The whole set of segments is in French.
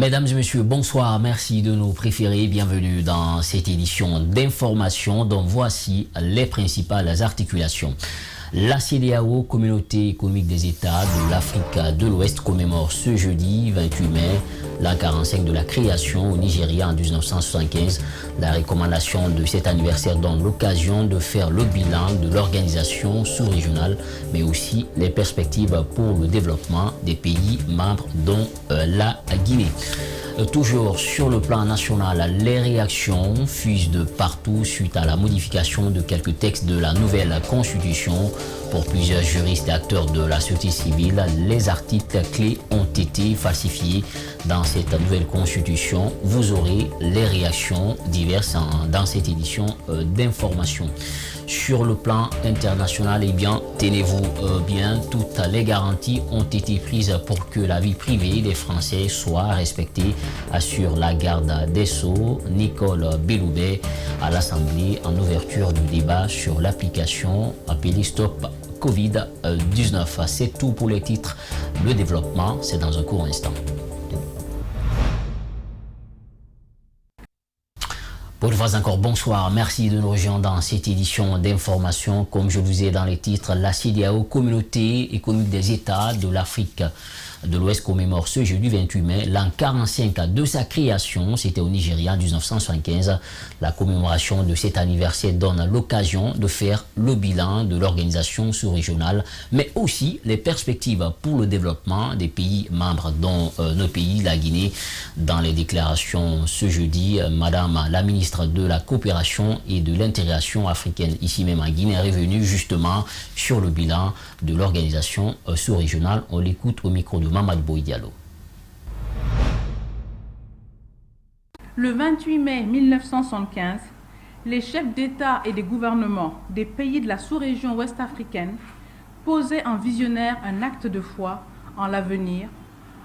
Mesdames et messieurs, bonsoir, merci de nous préférer. Bienvenue dans cette édition d'information dont voici les principales articulations. La CEDEAO, Communauté économique des États de l'Afrique de l'Ouest, commémore ce jeudi 28 mai l'an 45 de la création au Nigeria en 1975. La recommandation de cet anniversaire donne l'occasion de faire le bilan de l'organisation sous-régionale, mais aussi les perspectives pour le développement des pays membres, dont la Guinée. Toujours sur le plan national, les réactions fusent de partout suite à la modification de quelques textes de la nouvelle constitution. Pour plusieurs juristes et acteurs de la société civile, les articles clés ont été falsifiés dans cette nouvelle constitution. Vous aurez les réactions diverses dans cette édition d'information. Sur le plan international, eh bien, tenez-vous bien, toutes les garanties ont été prises pour que la vie privée des Français soit respectée, assure la garde des Sceaux, Nicole Belloubet, à l'Assemblée en ouverture du débat sur l'application appelée Stop Covid-19. C'est tout pour les titres. Le développement, c'est dans un court instant. Pour une fois encore, bonsoir. Merci de nous rejoindre dans cette édition d'information. Comme je vous ai dans les titres, la CEDEAO, Communauté économique des États de l'Afrique de l'Ouest, commémore ce jeudi 28 mai l'an 45 de sa création. C'était au Nigeria en 1975. La commémoration de cet anniversaire donne l'occasion de faire le bilan de l'organisation sous-régionale, mais aussi les perspectives pour le développement des pays membres, dont nos pays, la Guinée. Dans les déclarations ce jeudi, Madame la ministre de la Coopération et de l'Intégration africaine, ici même en Guinée, est revenue justement sur le bilan de l'organisation sous-régionale. On l'écoute au micro de Mamadou Diallo. Le 28 mai 1975, les chefs d'État et de gouvernement des pays de la sous-région ouest africaine posaient en visionnaire un acte de foi en l'avenir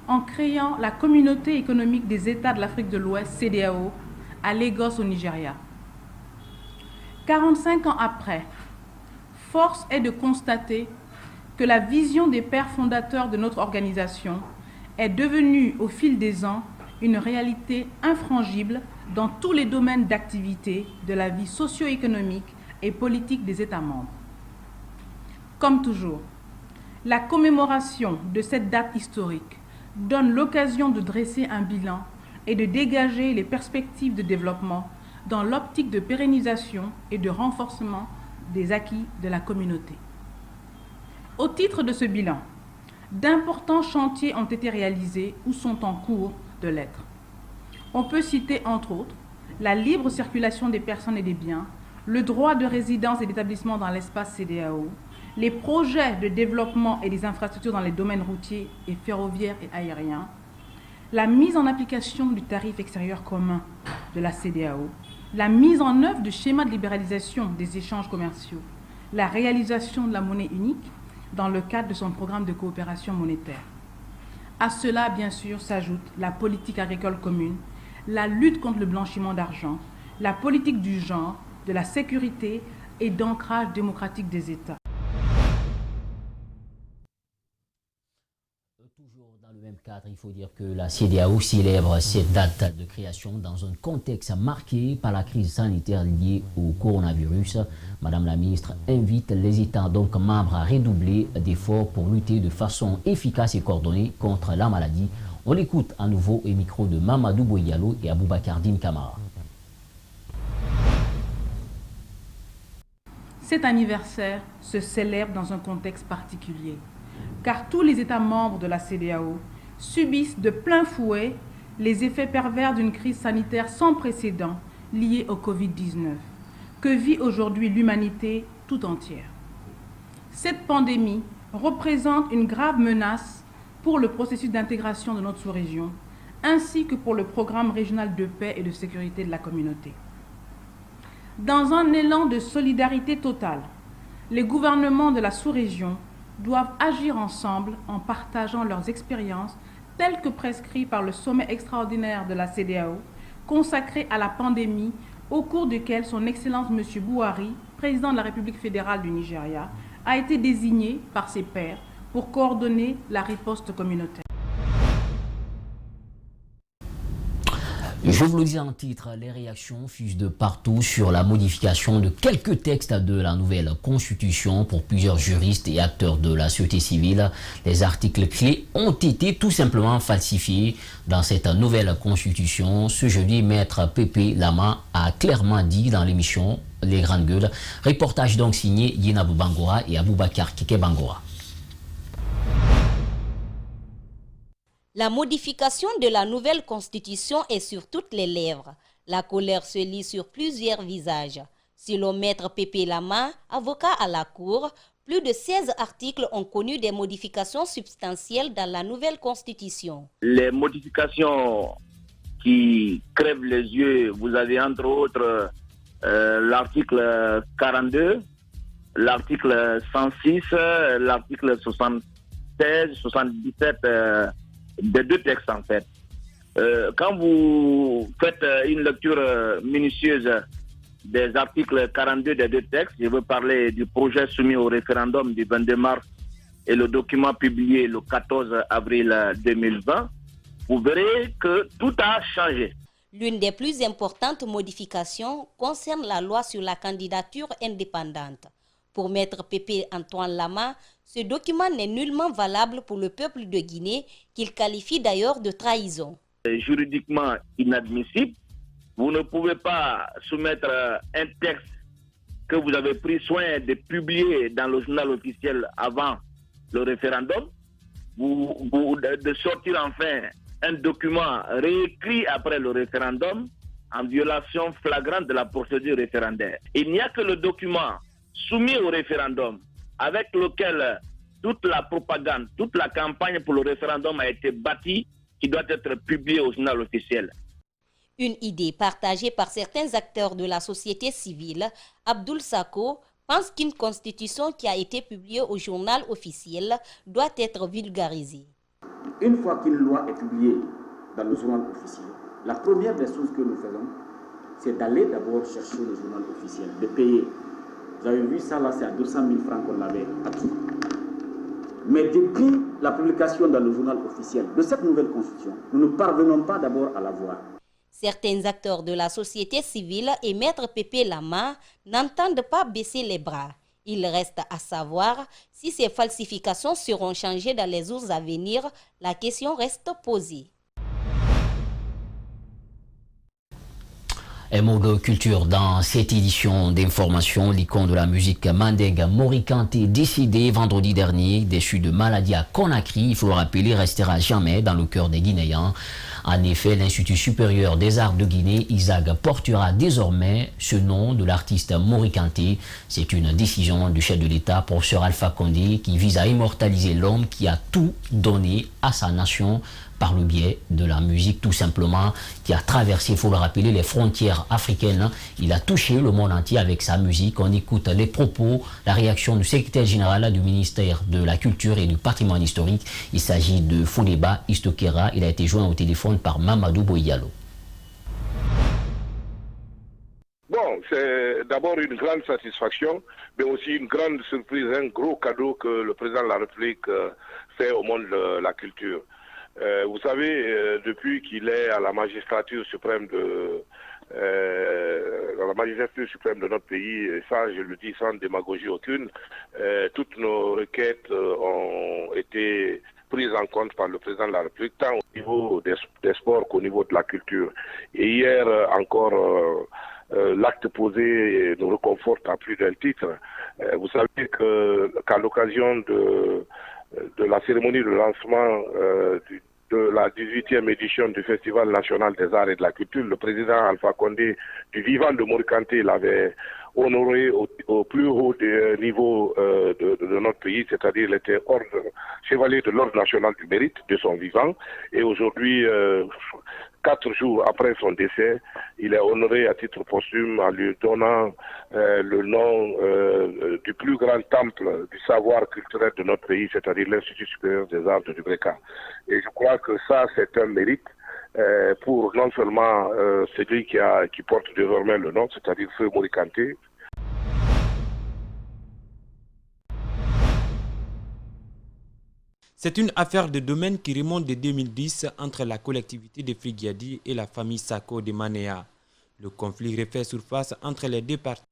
en créant la Communauté économique des États de l'Afrique de l'Ouest, CEDEAO, à Lagos au Nigeria. 45 ans après, force est de constater que la vision des pères fondateurs de notre organisation est devenue au fil des ans une réalité infrangible dans tous les domaines d'activité de la vie socio-économique et politique des États membres. Comme toujours, la commémoration de cette date historique donne l'occasion de dresser un bilan et de dégager les perspectives de développement dans l'optique de pérennisation et de renforcement des acquis de la communauté. Au titre de ce bilan, d'importants chantiers ont été réalisés ou sont en cours de l'être. On peut citer entre autres la libre circulation des personnes et des biens, le droit de résidence et d'établissement dans l'espace CEDEAO, les projets de développement et des infrastructures dans les domaines routiers et ferroviaires et aériens, la mise en application du tarif extérieur commun de la CEDEAO, la mise en œuvre de schémas de libéralisation des échanges commerciaux, la réalisation de la monnaie unique dans le cadre de son programme de coopération monétaire. À cela, bien sûr, s'ajoute la politique agricole commune, la lutte contre le blanchiment d'argent, la politique du genre, de la sécurité et d'ancrage démocratique des États. Toujours dans le même cadre, il faut dire que la CEDEAO célèbre cette date de création dans un contexte marqué par la crise sanitaire liée au coronavirus. Madame la ministre invite les États donc membres à redoubler d'efforts pour lutter de façon efficace et coordonnée contre la maladie. On l'écoute à nouveau au micro de Mamadou Boyalo et Aboubacar Din Kamara. Cet anniversaire se célèbre dans un contexte particulier, car tous les États membres de la CEDEAO subissent de plein fouet les effets pervers d'une crise sanitaire sans précédent liée au Covid-19, que vit aujourd'hui l'humanité tout entière. Cette pandémie représente une grave menace pour le processus d'intégration de notre sous-région, ainsi que pour le programme régional de paix et de sécurité de la communauté. Dans un élan de solidarité totale, les gouvernements de la sous-région doivent agir ensemble en partageant leurs expériences telles que prescrites par le sommet extraordinaire de la CEDEAO consacré à la pandémie, au cours duquel son Excellence M. Buhari, président de la République fédérale du Nigeria, a été désigné par ses pairs pour coordonner la riposte communautaire. Je vous le dis en titre, les réactions fusent de partout sur la modification de quelques textes de la nouvelle constitution. Pour plusieurs juristes et acteurs de la société civile, les articles clés ont été tout simplement falsifiés dans cette nouvelle constitution. Ce jeudi, Maître Pépé Lama a clairement dit dans l'émission Les Grandes Gueules. Reportage donc signé Yinabou Bangora et Aboubakar Kike Bangora. La modification de la nouvelle constitution est sur toutes les lèvres. La colère se lit sur plusieurs visages. Selon Maître Pépé Lama, avocat à la Cour, plus de 16 articles ont connu des modifications substantielles dans la nouvelle constitution. Les modifications qui crèvent les yeux, vous avez entre autres l'article 42, l'article 106, l'article 76, 77, des deux textes en fait. Quand vous faites une lecture minutieuse des articles 42 des deux textes, je veux parler du projet soumis au référendum du 22 mars et le document publié le 14 avril 2020, vous verrez que tout a changé. L'une des plus importantes modifications concerne la loi sur la candidature indépendante. Pour Maître Pépé Antoine Lama, ce document n'est nullement valable pour le peuple de Guinée, qu'il qualifie d'ailleurs de trahison. Juridiquement inadmissible. Vous ne pouvez pas soumettre un texte que vous avez pris soin de publier dans le journal officiel avant le référendum, de sortir enfin un document réécrit après le référendum en violation flagrante de la procédure référendaire. Il n'y a que le document soumis au référendum avec lequel toute la propagande, toute la campagne pour le référendum a été bâtie qui doit être publié au journal officiel. Une idée partagée par certains acteurs de la société civile, Abdoul Sako pense qu'une constitution qui a été publiée au journal officiel doit être vulgarisée. Une fois qu'une loi est publiée dans le journal officiel, la première des choses que nous faisons, c'est d'aller d'abord chercher le journal officiel, de payer. Vous avez vu ça là, c'est à 200 000 francs qu'on l'avait acquis. Mais depuis la publication dans le journal officiel de cette nouvelle constitution, nous ne parvenons pas d'abord à la voir. Certains acteurs de la société civile et Maître Pépé Lama n'entendent pas baisser les bras. Il reste à savoir si ces falsifications seront changées dans les jours à venir. La question reste posée. Un mot de culture dans cette édition d'information. L'icône de la musique Mandeng Mori Kanté, décédé vendredi dernier, déchu de maladie à Conakry, il faut le rappeler, restera jamais dans le cœur des Guinéens. En effet, l'Institut supérieur des arts de Guinée, ISAG, portera désormais ce nom de l'artiste Mori Kanté. C'est une décision du chef de l'État, professeur Alpha Condé, qui vise à immortaliser l'homme qui a tout donné à sa nation par le biais de la musique, tout simplement, qui a traversé, il faut le rappeler, les frontières africaines. Il a touché le monde entier avec sa musique. On écoute les propos, la réaction du secrétaire général du ministère de la Culture et du Patrimoine historique. Il s'agit de Foudeba Istokera. Il a été joint au téléphone par Mamadou Boyalo. Bon, c'est d'abord une grande satisfaction, mais aussi une grande surprise, un gros cadeau que le président de la République fait au monde de la culture. Vous savez, depuis qu'il est à la magistrature suprême de notre pays, et ça je le dis sans démagogie aucune, toutes nos requêtes ont été prises en compte par le président de la République, tant au niveau des sports qu'au niveau de la culture. Et hier encore, l'acte posé nous réconforte à plus d'un titre. Vous savez qu'à l'occasion de la cérémonie de lancement de la 18e édition du Festival national des arts et de la culture, le président Alpha Condé, du vivant de Mori Kanté, l'avait honoré au plus haut niveau de notre pays, c'est-à-dire il était chevalier de l'ordre national du mérite de son vivant. Et aujourd'hui, 4 jours après son décès, il est honoré à titre posthume en lui donnant le nom du plus grand temple du savoir culturel de notre pays, c'est-à-dire l'Institut supérieur des arts de Dubreka. Et je crois que ça, c'est un mérite pour non seulement celui qui porte désormais le nom, c'est-à-dire Feu Mori Kanté. C'est une affaire de domaine qui remonte de 2010 entre la collectivité de Frigiadi et la famille Sako de Manéa. Le conflit refait surface entre les deux parties.